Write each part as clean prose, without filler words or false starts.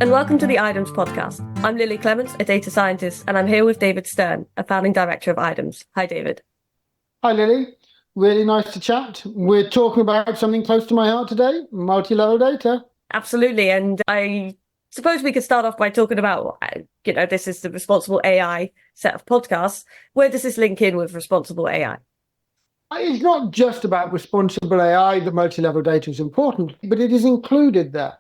and welcome to the IDEMS podcast. I'm Lily Clements, a data scientist, and I'm here with David Stern, a founding director of IDEMS. Hi, David. Hi, Lily. Really nice to chat. We're talking about something close to my heart today, multi-level data. Absolutely, and I suppose we could start off by talking about, this is the Responsible AI set of podcasts. Where does this link in with Responsible AI? It's not just about responsible AI that multi-level data is important, but it is included there.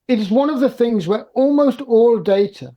It is one of the things where almost all data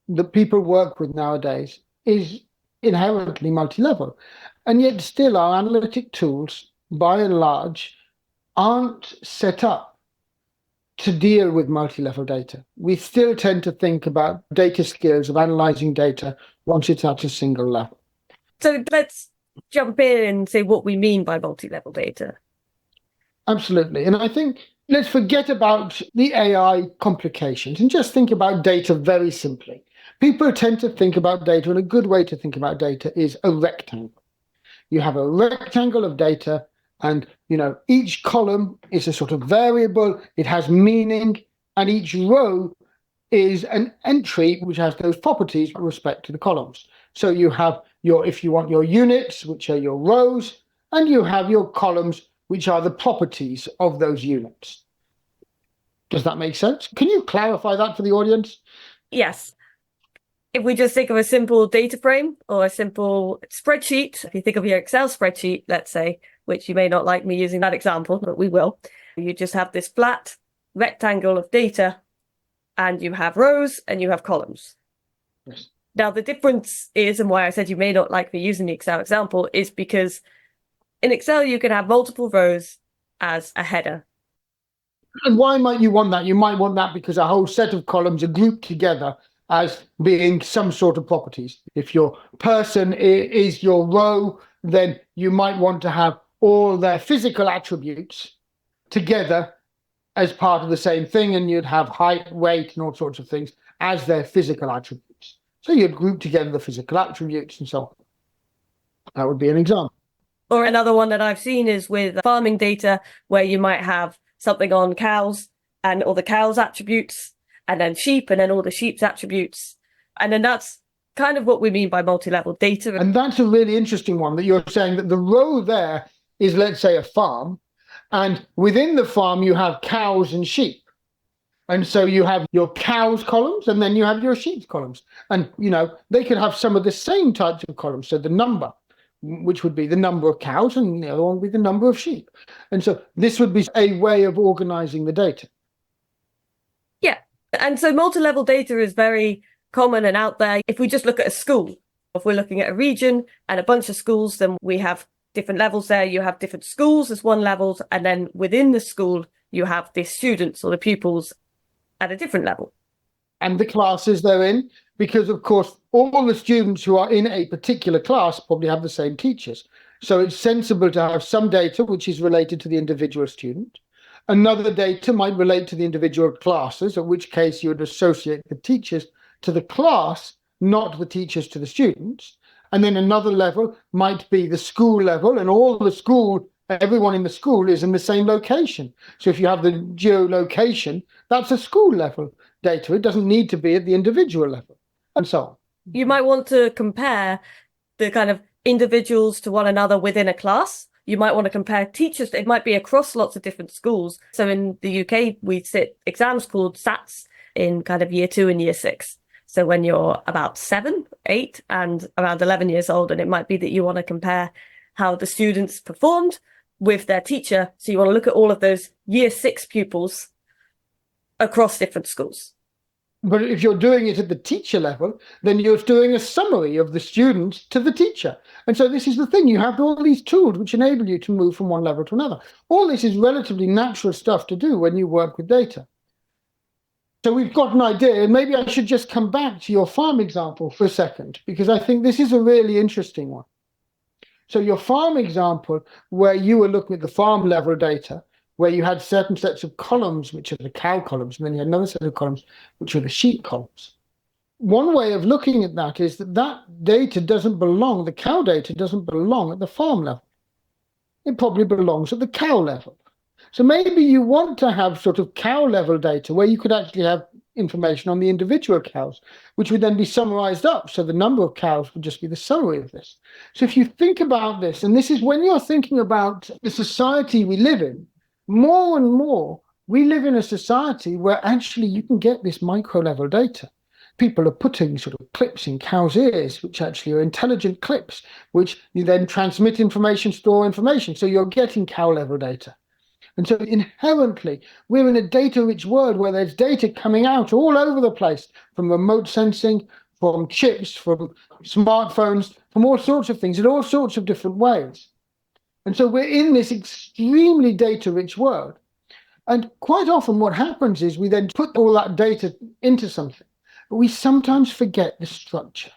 that people work with nowadays is inherently multi-level. And yet still our analytic tools, by and large, aren't set up to deal with multi-level data. We still tend to think about data skills of analyzing data once it's at a single level. So let's jump in and say what we mean by multi-level data. Absolutely. And I think let's forget about the AI complications and just think about data very simply. People tend to think about data, and a good way to think about data is a rectangle. You have a rectangle of data, and each column is a sort of variable, it has meaning, and each row is an entry which has those properties with respect to the columns. So you have if you want your units, which are your rows, and you have your columns, which are the properties of those units. Does that make sense? Can you clarify that for the audience? Yes. If we just think of a simple data frame or a simple spreadsheet, if you think of your Excel spreadsheet, let's say, which you may not like me using that example, but we will, you just have this flat rectangle of data and you have rows and you have columns. Yes. Now, the difference is, and why I said you may not like me using the Excel example, is because in Excel, you can have multiple rows as a header. And why might you want that? You might want that because a whole set of columns are grouped together as being some sort of properties. If your person is your row, then you might want to have all their physical attributes together as part of the same thing, and you'd have height, weight, and all sorts of things as their physical attributes. So you'd group together the physical attributes and so on. That would be an example. Or another one that I've seen is with farming data, where you might have something on cows and all the cows' attributes, and then sheep, and then all the sheep's attributes. And then that's kind of what we mean by multi-level data. And that's a really interesting one, that you're saying that the row there is, let's say, a farm, and within the farm you have cows and sheep. And so you have your cows columns, and then you have your sheep's columns. And, they could have some of the same types of columns. So the number, which would be the number of cows, and the other one would be the number of sheep. And so this would be a way of organizing the data. Yeah. And so multi-level data is very common and out there. If we just look at a school, if we're looking at a region and a bunch of schools, then we have different levels there. You have different schools as one level, and then within the school, you have the students or the pupils at a different level. And the classes they're in, because of course, all the students who are in a particular class probably have the same teachers. So it's sensible to have some data which is related to the individual student. Another data might relate to the individual classes, in which case you would associate the teachers to the class, not the teachers to the students. And then another level might be the school level, and everyone in the school is in the same location. So if you have the geolocation, that's a school level data. It doesn't need to be at the individual level, and so on. You might want to compare the kind of individuals to one another within a class. You might want to compare teachers. It might be across lots of different schools. So in the UK, we sit exams called SATs in kind of year 2 and year 6. So when you're about 7, 8, and around 11 years old, and it might be that you want to compare how the students performed with their teacher. So you want to look at all of those year 6 pupils across different schools. But if you're doing it at the teacher level, then you're doing a summary of the students to the teacher. And so this is the thing. You have all these tools which enable you to move from one level to another. All this is relatively natural stuff to do when you work with data. So we've got an idea, and maybe I should just come back to your farm example for a second, because I think this is a really interesting one. So your farm example, where you were looking at the farm level data, where you had certain sets of columns, which are the cow columns, and then you had another set of columns, which are the sheep columns. One way of looking at that is that data the cow data doesn't belong at the farm level. It probably belongs at the cow level. So maybe you want to have sort of cow level data where you could actually have information on the individual cows, which would then be summarized up. So the number of cows would just be the summary of this. So if you think about this, and this is when you're thinking about the society we live in, more and more, we live in a society where actually you can get this micro level data. People are putting sort of clips in cows' ears, which actually are intelligent clips, which you then transmit information, store information. So you're getting cow level data. And so inherently, we're in a data-rich world where there's data coming out all over the place, from remote sensing, from chips, from smartphones, from all sorts of things, in all sorts of different ways. And so we're in this extremely data-rich world. And quite often what happens is we then put all that data into something, but we sometimes forget the structure.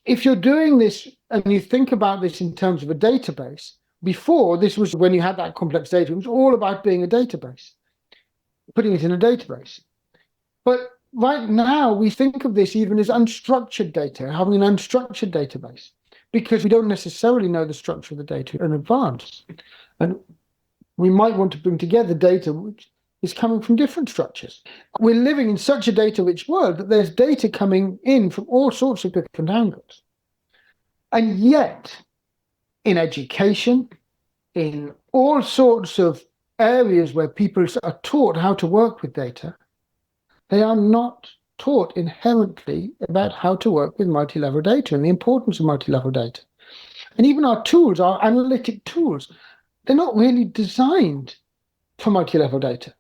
If you're doing this and you think about this in terms of a database, before, this was when you had that complex data, it was all about being a database, putting it in a database. But right now, we think of this even as unstructured data, having an unstructured database, because we don't necessarily know the structure of the data in advance. And we might want to bring together data which is coming from different structures. We're living in such a data-rich world that there's data coming in from all sorts of different angles. And yet, in education, in all sorts of areas where people are taught how to work with data, they are not taught inherently about how to work with multi-level data and the importance of multi-level data. And even our tools, our analytic tools, they're not really designed for multi-level data.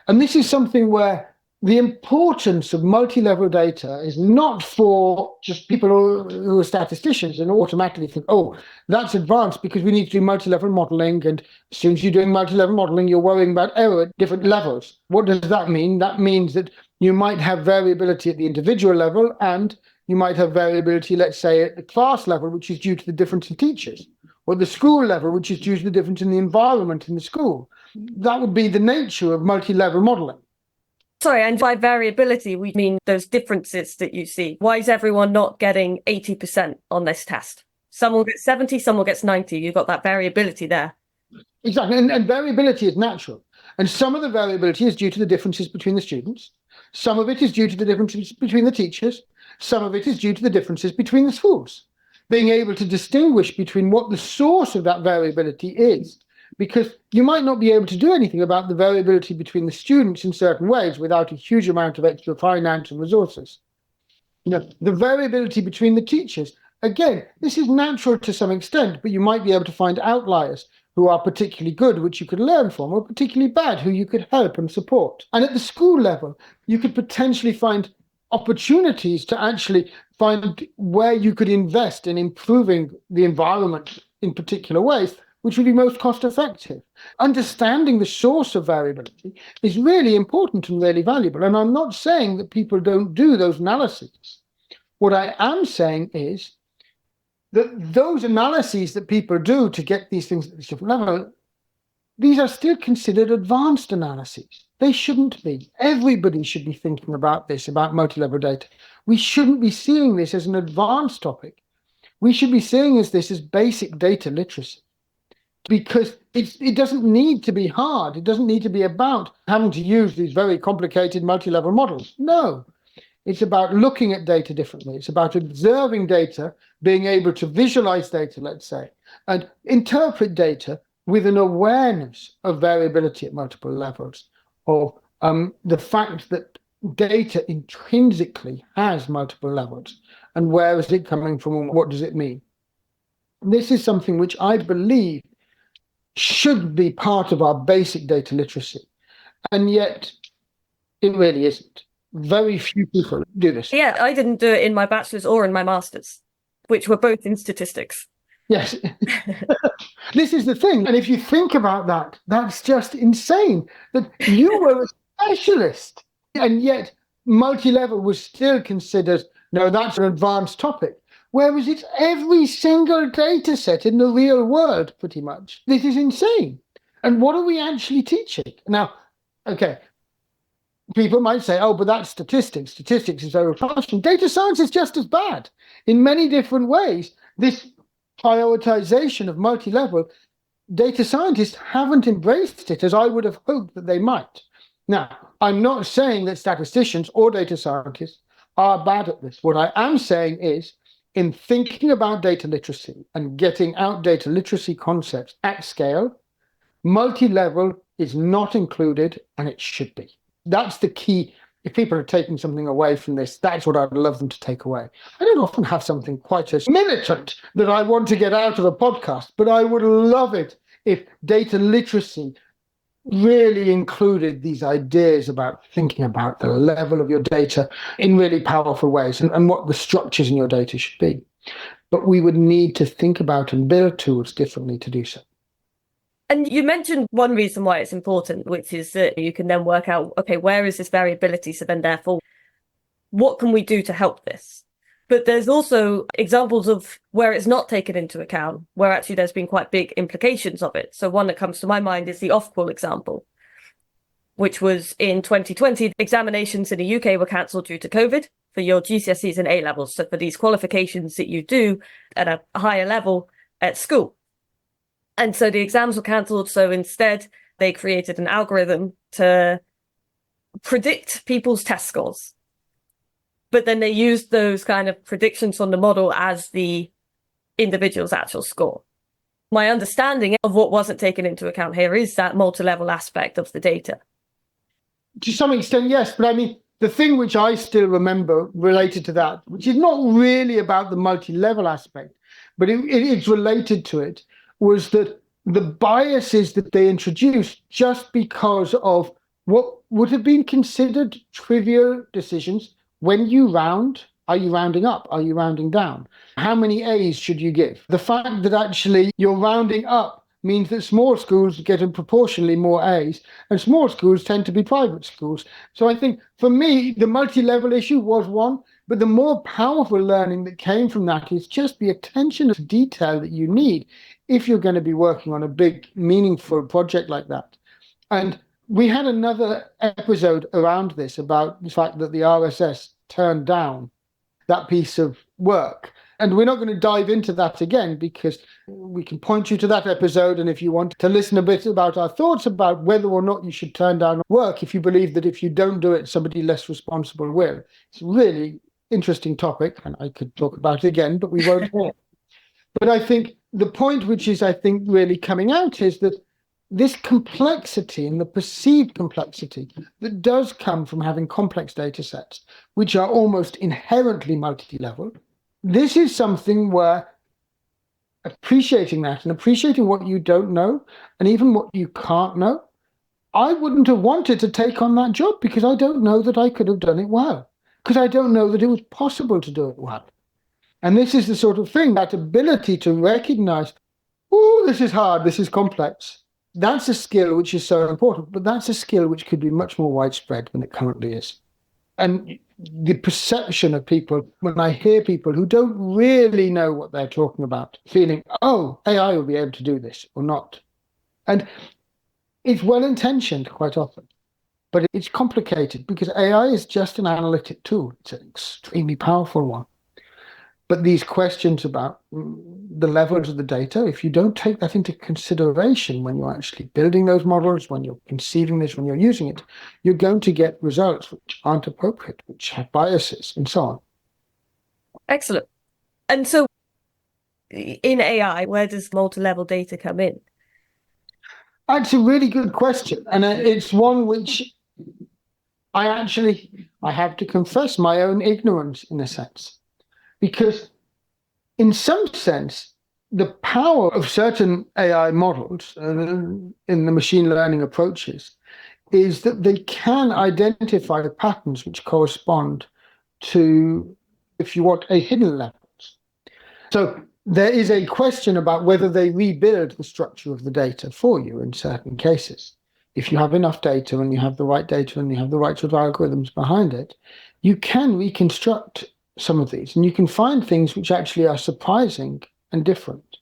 And this is something where the importance of multi-level data is not for just people who are statisticians and automatically think, oh, that's advanced because we need to do multi-level modeling. And as soon as you're doing multi-level modeling, you're worrying about error at different levels. What does that mean? That means that you might have variability at the individual level, and you might have variability, let's say, at the class level, which is due to the difference in teachers, or the school level, which is due to the difference in the environment in the school. That would be the nature of multi-level modeling. Sorry, and by variability, we mean those differences that you see. Why is everyone not getting 80% on this test? Some will get 70, some will get 90. You've got that variability there. Exactly, and variability is natural. And some of the variability is due to the differences between the students. Some of it is due to the differences between the teachers. Some of it is due to the differences between the schools. Being able to distinguish between what the source of that variability is, because you might not be able to do anything about the variability between the students in certain ways without a huge amount of extra finance and resources. The variability between the teachers, again, this is natural to some extent, but you might be able to find outliers who are particularly good, which you could learn from, or particularly bad, who you could help and support. And at the school level, you could potentially find opportunities to actually find where you could invest in improving the environment in particular ways, which would be most cost effective. Understanding the source of variability is really important and really valuable. And I'm not saying that people don't do those analyses. What I am saying is that those analyses that people do to get these things at this different level, these are still considered advanced analyses. They shouldn't be. Everybody should be thinking about this, about multi-level data. We shouldn't be seeing this as an advanced topic. We should be seeing this as basic data literacy. Because it doesn't need to be hard. It doesn't need to be about having to use these very complicated multi-level models. No, it's about looking at data differently. It's about observing data, being able to visualize data, let's say, and interpret data with an awareness of variability at multiple levels, or the fact that data intrinsically has multiple levels, and where is it coming from and what does it mean? This is something which I believe should be part of our basic data literacy. And yet it really isn't. Very few people do this. Yeah, I didn't do it in my bachelor's or in my master's, which were both in statistics. Yes. This is the thing. And if you think about that, that's just insane that you were a specialist, and yet multi-level was still considered, no, that's an advanced topic. Whereas it's every single data set in the real world, pretty much. This is insane. And what are we actually teaching? Now, okay, people might say, oh, but that's statistics. Statistics is overclassing. Data science is just as bad. In many different ways, this prioritization of multi-level, data scientists haven't embraced it as I would have hoped that they might. Now, I'm not saying that statisticians or data scientists are bad at this. What I am saying is, in thinking about data literacy and getting out data literacy concepts at scale, multi-level is not included, and it should be. That's the key. If people are taking something away from this, that's what I'd love them to take away. I don't often have something quite as militant that I want to get out of a podcast, but I would love it if data literacy really included these ideas about thinking about the level of your data in really powerful ways, and what the structures in your data should be. But we would need to think about and build tools differently to do so. And you mentioned one reason why it's important, which is that you can then work out, okay, where is this variability? So then therefore, what can we do to help this? But there's also examples of where it's not taken into account, where actually there's been quite big implications of it. So one that comes to my mind is the off-call example, which was in 2020. Examinations in the UK were cancelled due to COVID for your GCSEs and A-levels. So for these qualifications that you do at a higher level at school. And so the exams were cancelled. So instead, they created an algorithm to predict people's test scores. But then they used those kind of predictions from the model as the individual's actual score. My understanding of what wasn't taken into account here is that multi-level aspect of the data. To some extent, yes. But I mean, the thing which I still remember related to that, which is not really about the multi-level aspect, but it's related to it, was that the biases that they introduced just because of what would have been considered trivial decisions. When you round, are you rounding up? Are you rounding down? How many A's should you give? The fact that actually you're rounding up means that small schools get proportionally more A's, and small schools tend to be private schools. So I think for me, the multi-level issue was one, but the more powerful learning that came from that is just the attention to detail that you need if you're going to be working on a big, meaningful project like that. And we had another episode around this about the fact that the RSS turned down that piece of work. And we're not going to dive into that again, because we can point you to that episode. And if you want to listen a bit about our thoughts about whether or not you should turn down work, if you believe that if you don't do it, somebody less responsible will. It's a really interesting topic, and I could talk about it again, but we won't. But I think the point which is, I think, really coming out is that this complexity and the perceived complexity that does come from having complex data sets, which are almost inherently multi-level, this is something where appreciating that and appreciating what you don't know and even what you can't know, I wouldn't have wanted to take on that job because I don't know that I could have done it well, because I don't know that it was possible to do it well. And this is the sort of thing, that ability to recognize, oh, this is hard, this is complex. That's a skill which is so important, but that's a skill which could be much more widespread than it currently is. And the perception of people, when I hear people who don't really know what they're talking about, feeling, oh, AI will be able to do this or not. And it's well-intentioned quite often, but it's complicated because AI is just an analytic tool. It's an extremely powerful one. But these questions about the levels of the data, if you don't take that into consideration when you're actually building those models, when you're conceiving this, when you're using it, you're going to get results which aren't appropriate, which have biases and so on. Excellent. And so in AI, where does multi-level data come in? That's a really good question. And it's one which I have to confess my own ignorance in a sense. Because in some sense, the power of certain AI models in the machine learning approaches is that they can identify patterns which correspond to, if you want, a hidden levels. So there is a question about whether they rebuild the structure of the data for you in certain cases. If you have enough data and you have the right data and you have the right sort of algorithms behind it, you can reconstruct some of these, and you can find things which actually are surprising and different.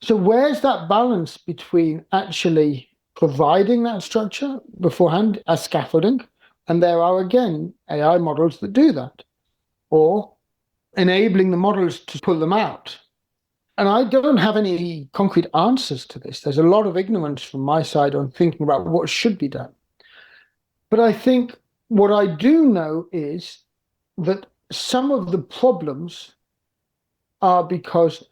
So where's that balance between actually providing that structure beforehand as scaffolding, and there are again AI models that do that, or enabling the models to pull them out? And I don't have any concrete answers to this. There's a lot of ignorance from my side on thinking about what should be done. But I think what I do know is that some of the problems are because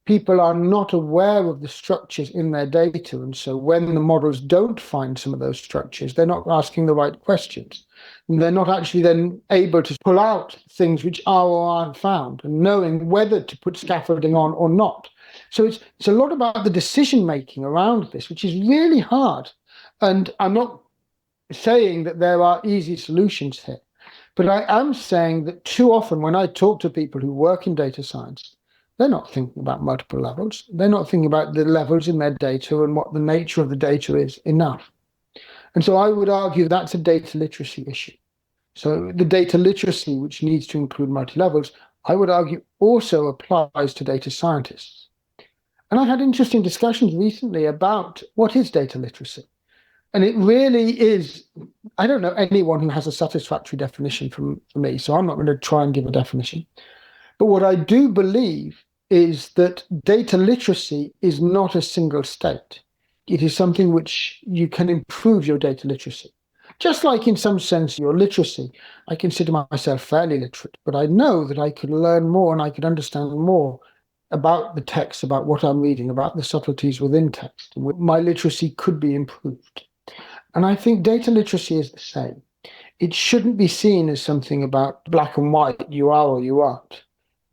people are not aware of the structures in their data. And so when the models don't find some of those structures, they're not asking the right questions. And they're not actually then able to pull out things which are or aren't found and knowing whether to put scaffolding on or not. So it's a lot about the decision making around this, which is really hard. And I'm not saying that there are easy solutions here, but I am saying that too often when I talk to people who work in data science, they're not thinking about multiple levels. They're not thinking about the levels in their data and what the nature of the data is enough. And so I would argue that's a data literacy issue. So the data literacy, which needs to include multi-levels, I would argue also applies to data scientists. And I've had interesting discussions recently about what is data literacy. And it really is, I don't know anyone who has a satisfactory definition for me, so I'm not going to try and give a definition. But what I do believe is that data literacy is not a single state. It is something which you can improve your data literacy. Just like in some sense your literacy, I consider myself fairly literate, but I know that I could learn more and I could understand more about the text, about what I'm reading, about the subtleties within text. My literacy could be improved. And I think data literacy is the same. It shouldn't be seen as something about black and white, you are or you aren't.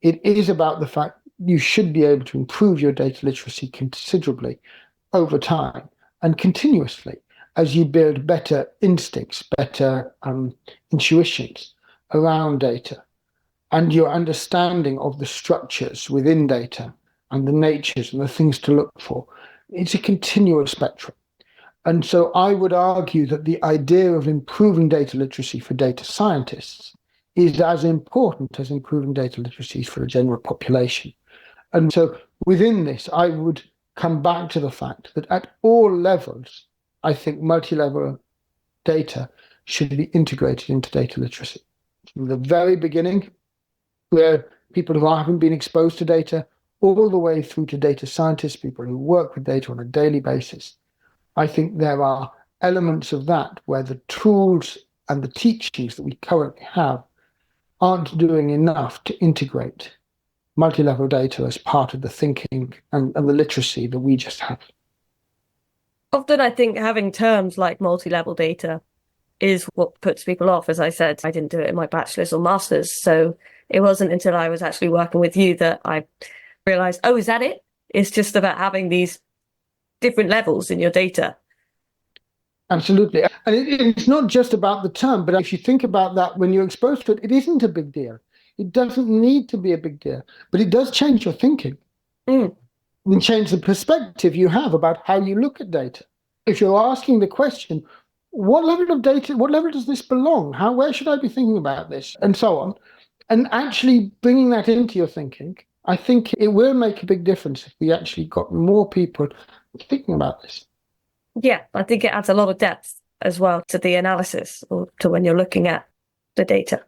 It is about the fact you should be able to improve your data literacy considerably over time and continuously as you build better instincts, better intuitions around data, and your understanding of the structures within data and the natures and the things to look for. It's a continual spectrum. And so I would argue that the idea of improving data literacy for data scientists is as important as improving data literacy for the general population. And so within this, I would come back to the fact that at all levels, I think multi-level data should be integrated into data literacy. From the very beginning, where people who haven't been exposed to data, all the way through to data scientists, people who work with data on a daily basis. I think there are elements of that where the tools and the teachings that we currently have aren't doing enough to integrate multi-level data as part of the thinking and the literacy that we just have. Often I think having terms like multi-level data is what puts people off. As I said, I didn't do it in my bachelor's or master's. So it wasn't until I was actually working with you that I realized, oh, is that it? It's just about having these different levels in your data. Absolutely. And it's not just about the term, but if you think about that, when you're exposed to it, it isn't a big deal. It doesn't need to be a big deal, but it does change your thinking. And change the perspective you have about how you look at data. If you're asking the question, what level of data, what level does this belong? Where should I be thinking about this? And so on. And actually bringing that into your thinking, I think it will make a big difference if we actually got more people thinking about this. Yeah, I think it adds a lot of depth as well to the analysis or to when you're looking at the data.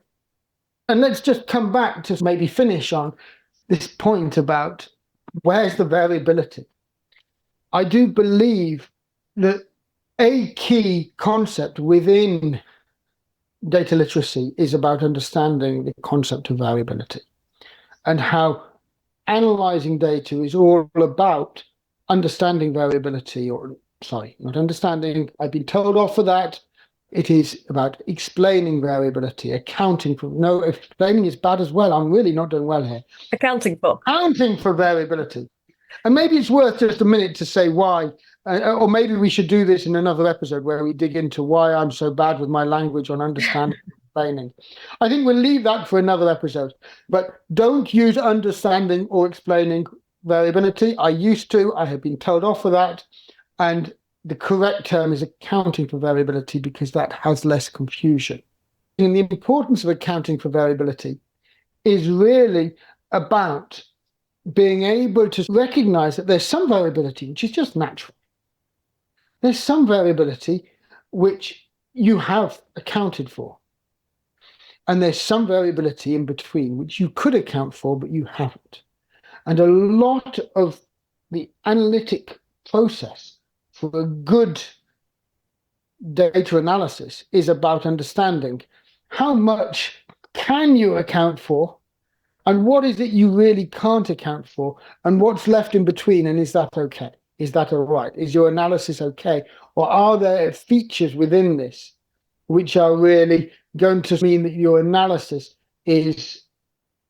And let's just come back to maybe finish on this point about where's the variability. I do believe that a key concept within data literacy is about understanding the concept of variability and how analyzing data is all about understanding variability, or sorry, not understanding. I've been told off for that. It is about explaining variability, accounting for, no, explaining is bad as well. I'm really not doing well here. Accounting for variability. And maybe it's worth just a minute to say why, or maybe we should do this in another episode where we dig into why I'm so bad with my language on understanding and explaining. I think we'll leave that for another episode. But don't use understanding or explaining variability. I used to. I have been told off for that. And the correct term is accounting for variability because that has less confusion. And the importance of accounting for variability is really about being able to recognize that there's some variability which is just natural. There's some variability which you have accounted for. And there's some variability in between which you could account for, but you haven't. And a lot of the analytic process for a good data analysis is about understanding how much can you account for, and what is it you really can't account for, and what's left in between, and is that okay? Is that all right? Is your analysis okay? Or are there features within this which are really going to mean that your analysis is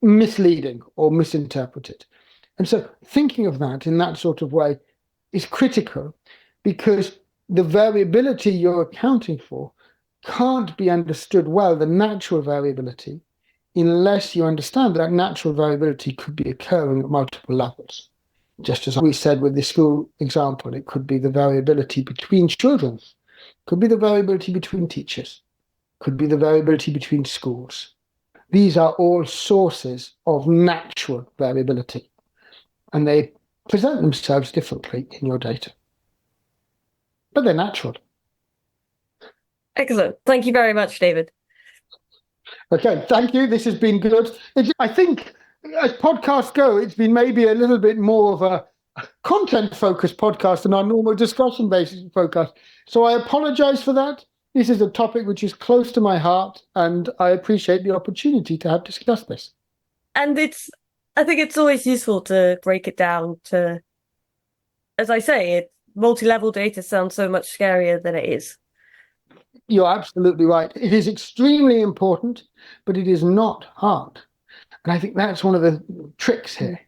misleading or misinterpreted? And so thinking of that in that sort of way is critical, because the variability you're accounting for can't be understood well, the natural variability, unless you understand that natural variability could be occurring at multiple levels. Just as we said with the school example, it could be the variability between children, could be the variability between teachers, could be the variability between schools. These are all sources of natural variability, and they present themselves differently in your data, but they're natural. Excellent. Thank you very much, David. Okay, thank you. This has been good. I think as podcasts go, it's been maybe a little bit more of a content-focused podcast than our normal discussion-based podcast. So I apologize for that. This is a topic which is close to my heart, and I appreciate the opportunity to have discussed this. And I think it's always useful to break it down to, as I say, multi-level data sounds so much scarier than it is. You're absolutely right. It is extremely important, but it is not hard. And I think that's one of the tricks here.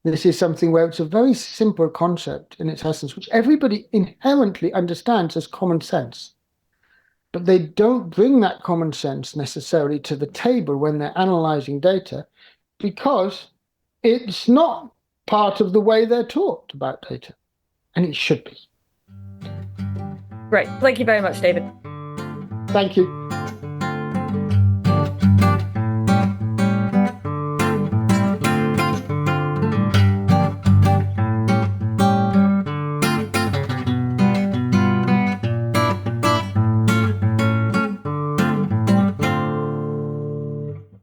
This is something where it's a very simple concept in its essence, which everybody inherently understands as common sense. But they don't bring that common sense necessarily to the table when they're analyzing data, because it's not part of the way they're taught about data. And it should be. Great. Thank you very much, David. Thank you.